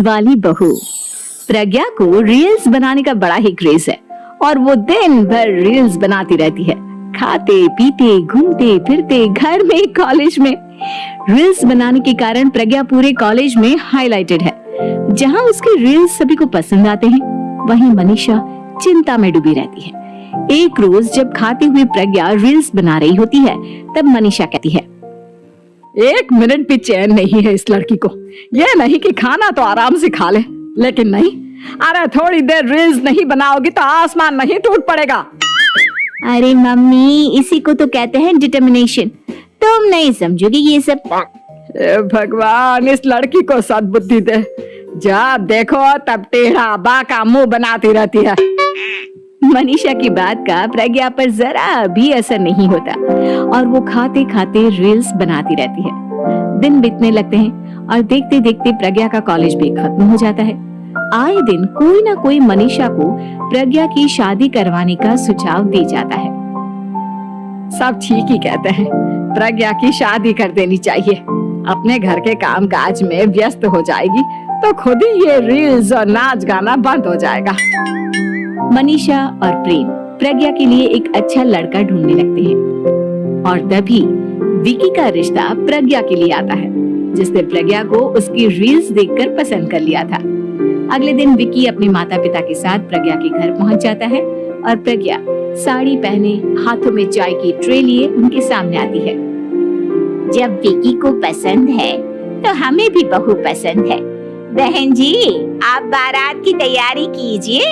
वाली बहू। प्रज्ञा को रील्स बनाने का बड़ा ही क्रेज है और वो दिन भर रील्स बनाती रहती है। खाते पीते घूमते फिरते घर में कॉलेज में रील्स बनाने के कारण प्रज्ञा पूरे कॉलेज में हाईलाइटेड है। जहां उसके रील्स सभी को पसंद आते हैं, वहीं मनीषा चिंता में डूबी रहती है। एक रोज जब खाते हुए प्रज्ञा रील्स बना रही होती है, तब मनीषा कहती है, 1 मिनट भी चैन नहीं है इस लड़की को। ये नहीं कि खाना तो आराम से खा ले, लेकिन नहीं, अरे थोड़ी देर रील्स नहीं बनाओगी तो आसमान नहीं टूट पड़ेगा। अरे मम्मी, इसी को तो कहते हैं डिटर्मिनेशन। तुम नहीं समझोगी ये सब। भगवान, इस लड़की को सद्बुद्धि दे। जब देखो तब टेढ़ा बाका मुंह बनाती रहती है। मनीषा की बात का प्रज्ञा पर जरा भी असर नहीं होता और वो खाते खाते रील्स बनाती रहती है। दिन बीतने लगते हैं और देखते देखते प्रज्ञा का कॉलेज भी खत्म हो जाता है। आए दिन कोई ना कोई मनीषा को प्रज्ञा की शादी करवाने का सुझाव दे जाता है। सब ठीक ही कहते हैं, प्रज्ञा की शादी कर देनी चाहिए। अपने घर के काम काज में व्यस्त हो जाएगी तो खुद ही ये रील्स और नाच गाना बंद हो जाएगा। मनीषा और प्रेम प्रज्ञा के लिए एक अच्छा लड़का ढूंढने लगते हैं और तभी विकी का रिश्ता प्रज्ञा के लिए आता है, जिसने प्रज्ञा को उसकी रील्स देखकर पसंद कर लिया था। अगले दिन विकी अपने माता पिता के साथ प्रज्ञा के घर पहुंच जाता है और प्रज्ञा साड़ी पहने हाथों में चाय की ट्रे लिए उनके सामने आती है। जब विकी को पसंद है तो हमें भी बहू पसंद है। बहन जी, आप बारात की तैयारी कीजिए।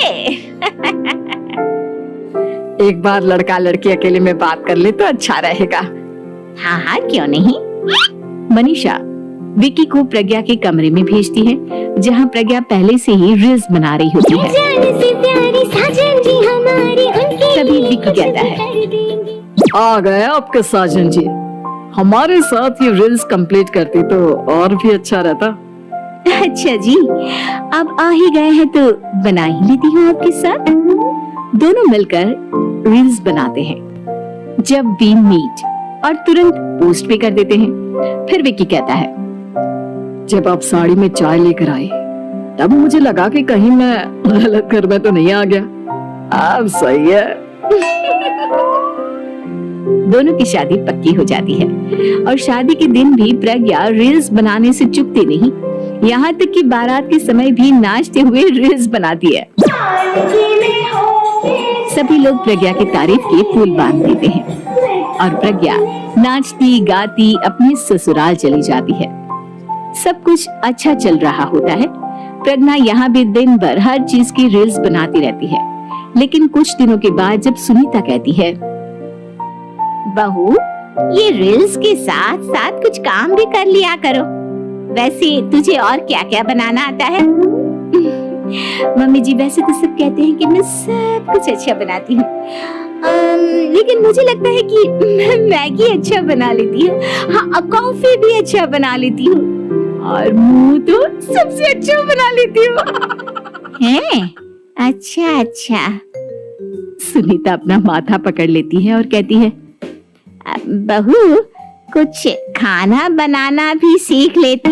एक बार लड़का लड़की अकेले में बात कर ले तो अच्छा रहेगा। हाँ हाँ, क्यों नहीं। मनीषा विकी को प्रज्ञा के कमरे में भेजती है, जहां प्रज्ञा पहले से ही रील्स बना रही होती है। तभी विकी कहता है, आ गए आपके साजन जी। हमारे साथ ये रील्स कंप्लीट करती तो और भी अच्छा रहता। अच्छा जी, अब आ ही गए हैं तो बना ही लेती हूँ आपके साथ। दोनों मिलकर रील्स बनाते हैं। जब वी मीट और तुरंत पोस्ट भी कर देते हैं। फिर विकी कहता है, जब आप साड़ी में चाय लेकर आई तब मुझे लगा कि कहीं मैं गलत घर में तो नहीं आ गया। अब सही है। दोनों की शादी पक्की हो जाती है और शादी के दिन भी प्रज्ञा रील्स बनाने से चूकती नहीं। यहाँ तक कि बारात के समय भी नाचते हुए रील्स बनाती है। सभी लोग प्रज्ञा की तारीफ के पुल बांध देते हैं और प्रज्ञा नाचती गाती अपने ससुराल चली जाती है। सब कुछ अच्छा चल रहा होता है। प्रज्ञा यहाँ भी दिन भर हर चीज की रील्स बनाती रहती है। लेकिन कुछ दिनों के बाद जब सुनीता कहती है, बहू, ये रील्स के साथ साथ कुछ काम भी कर लिया करो। वैसे तुझे और क्या क्या बनाना आता है? मम्मी जी, वैसे तो सब कहते हैं कि मैं सब कुछ अच्छा बनाती हूँ, लेकिन मुझे लगता है कि मैं मैगी अच्छा बना लेती हूँ। हाँ, कॉफी भी अच्छा बना लेती हूँ और मुंह तो सबसे अच्छा बना लेती हूँ। हैं? अच्छा अच्छा। सुनीता अपना माथा पकड़ लेती है और कहती है, बहू, कुछ खाना बनाना भी सीख लेती।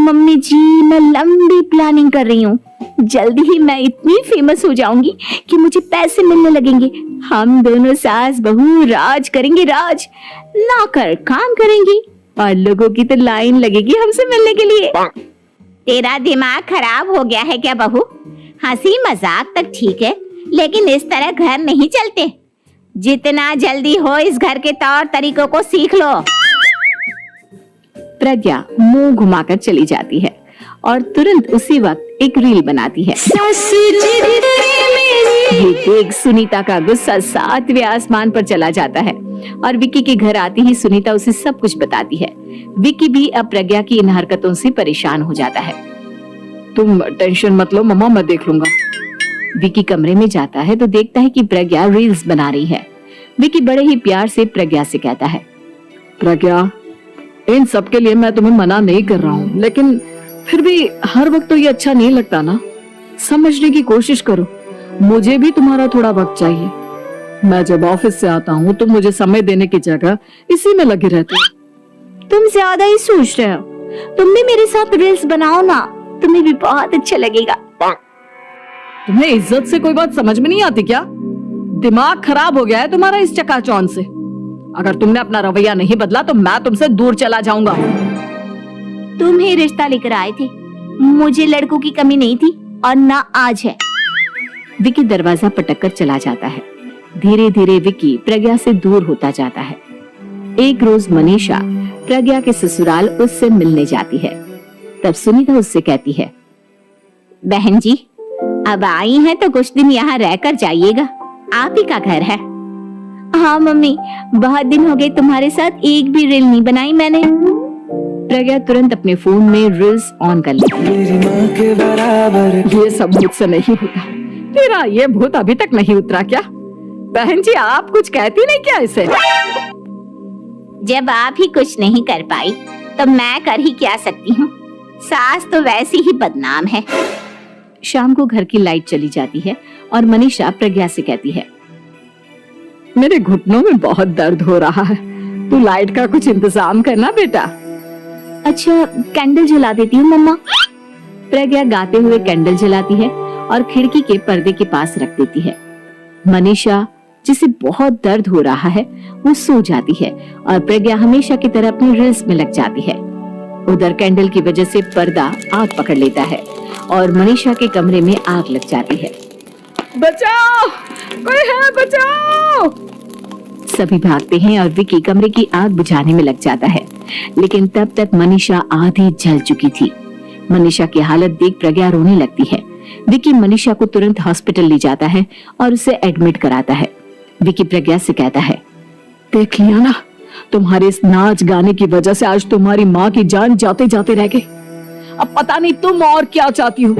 मम्मी जी, मैं लंबी प्लानिंग कर रही हूँ। जल्दी ही मैं इतनी फेमस हो जाऊंगी कि मुझे पैसे मिलने लगेंगे। हम दोनों सास बहू राज करेंगे, राज लाकर काम करेंगे और लोगों की तो लाइन लगेगी हमसे मिलने के लिए। तेरा दिमाग खराब हो गया है क्या बहू? हंसी मजाक तक ठीक है, लेकिन इस तरह घर नहीं चलते। जितना जल्दी हो इस घर के तौर तरीकों को सीख लो। प्रज्ञा मुंह घुमाकर चली जाती है और तुरंत उसी वक्त एक रील बनाती है। ये देख सुनीता का गुस्सा 7वें आसमान पर चला जाता है और विकी के घर आती ही सुनीता उसे सब कुछ बताती है। विकी भी अब प्रज्ञा की इन हरकतों से परेशान हो जाता है। तुम टेंशन मत लो मम्मा, मैं देख लूंगा। विकी कमरे में जाता है तो देखता है कि प्रज्ञा रील्स बना रही है। विकी बड़े ही प्यार से प्रज्ञा से कहता है, प्रज्ञा, इन सब के लिए मैं तुम्हें मना नहीं कर रहा हूँ, लेकिन फिर भी हर वक्त तो ये अच्छा नहीं लगता ना। समझने की कोशिश करो, मुझे भी तुम्हारा थोड़ा वक्त चाहिए। मैं जब ऑफिस से आता हूँ तो मुझे समय देने की जगह इसी में लगी रहती है। तुम ज्यादा ही सोच रहे हो। तुम भी मेरे साथ रील्स बनाओ ना, तो तुम्हें भी बहुत अच्छा लगेगा। तुम्हें इज्जत से कोई बात समझ में नहीं आती क्या? दिमाग खराब हो गया है तुम्हारा इस चकाचौंध से। अगर तुमने अपना रवैया नहीं बदला तो मैं तुमसे दूर चला जाऊंगा। तुम ही रिश्ता लेकर आए थे, मुझे लड़कों की कमी नहीं थी और ना आज है। विकी दरवाजा पटककर चला जाता है। धीरे धीरे विकी प्रज्ञा से दूर होता जाता है। एक रोज मनीषा प्रज्ञा के ससुराल उससे मिलने जाती है। तब सुनीता उससे कहती है, बहन जी अब आई हैं तो कुछ दिन यहाँ रहकर जाइएगा, आप ही का घर है। हाँ मम्मी, बहुत दिन हो गए तुम्हारे साथ एक भी रील नहीं बनाई मैंने। प्रज्ञा तुरंत अपने फोन में रील्स ऑन कर लेती है। ये सब मुझसे नहीं होता। तेरा ये भूत अभी तक नहीं उतरा क्या? बहन जी आप कुछ कहती नहीं क्या इसे? जब आप ही कुछ नहीं कर पाई तो मैं कर ही क्या सकती हूँ, सास तो वैसी ही बदनाम है। शाम को घर की लाइट चली जाती है और मनीषा प्रज्ञा से कहती है, मेरे घुटनों में बहुत दर्द हो रहा है, तू लाइट का कुछ इंतजाम करना बेटा। अच्छा कैंडल जला देती हूँ मम्मा। प्रज्ञा गाते हुए कैंडल जलाती है और खिड़की के पर्दे के पास रख देती है। मनीषा जिसे बहुत दर्द हो रहा है वो सो जाती है और प्रज्ञा हमेशा की तरह अपनी रील्स में लग जाती है। उधर कैंडल की वजह से पर्दा आग पकड़ लेता है और मनीषा के कमरे में आग लग जाती है। बचाओ, कोई है, बचाओ। सभी भागते हैं और विकी कमरे की आग बुझाने में लग जाता है, लेकिन तब तक मनीषा आधी जल चुकी थी। मनीषा की हालत देख प्रज्ञा रोने लगती है। विकी मनीषा को तुरंत हॉस्पिटल ले जाता है और उसे एडमिट कराता है। विकी प्रज्ञा से कहता है, देख लिया ना, तुम्हारे इस नाच गाने की वजह से आज तुम्हारी माँ की जान जाते जाते रह गई। अब पता नहीं तुम और क्या चाहती हो।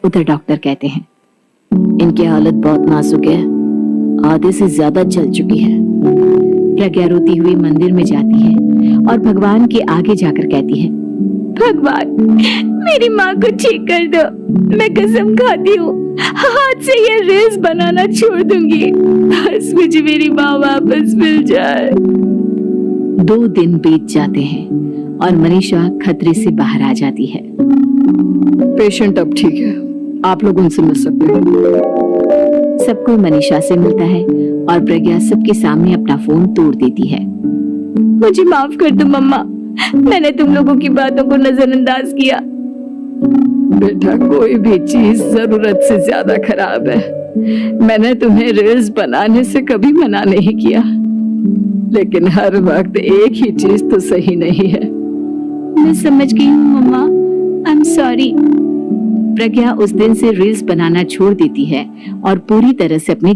उधर डॉक्टर कहते हैं, इनकी हालत बहुत नाजुक है, आधे से ज्यादा जल चुकी है। प्रज्ञा रोती हुई मंदिर में जाती है और भगवान के आगे जाकर कहती है, भगवान मेरी माँ को ठीक कर दो, मैं कसम खाती हूँ हाथ से ये रील्स बनाना छोड़ दूंगी, बस मुझे मेरी माँ वापस मिल जाए। 2 दिन बीत जाते हैं और मनीषा खतरे से बाहर आ जाती है। पेशेंट अब ठीक है, आप लोग उनसे मिल सकते हैं। सबको मनीषा से मिलता है और प्रज्ञा सबके सामने अपना फोन तोड़ देती है। मुझे माफ कर दो मम्मा, मैंने तुम लोगों की बातों को नजरअंदाज किया। बेटा कोई भी चीज जरूरत से ज्यादा खराब है। मैंने तुम्हें रील्स बनाने से कभी मना नहीं किया, लेकिन हर वक्त एक ही चीज तो सही नहीं है। मैं समझ गई हूँ मम्मा, आई एम सॉरी। प्रज्ञा उस दिन से रील्स बनाना छोड़ देती है और पूरी तरह से अपने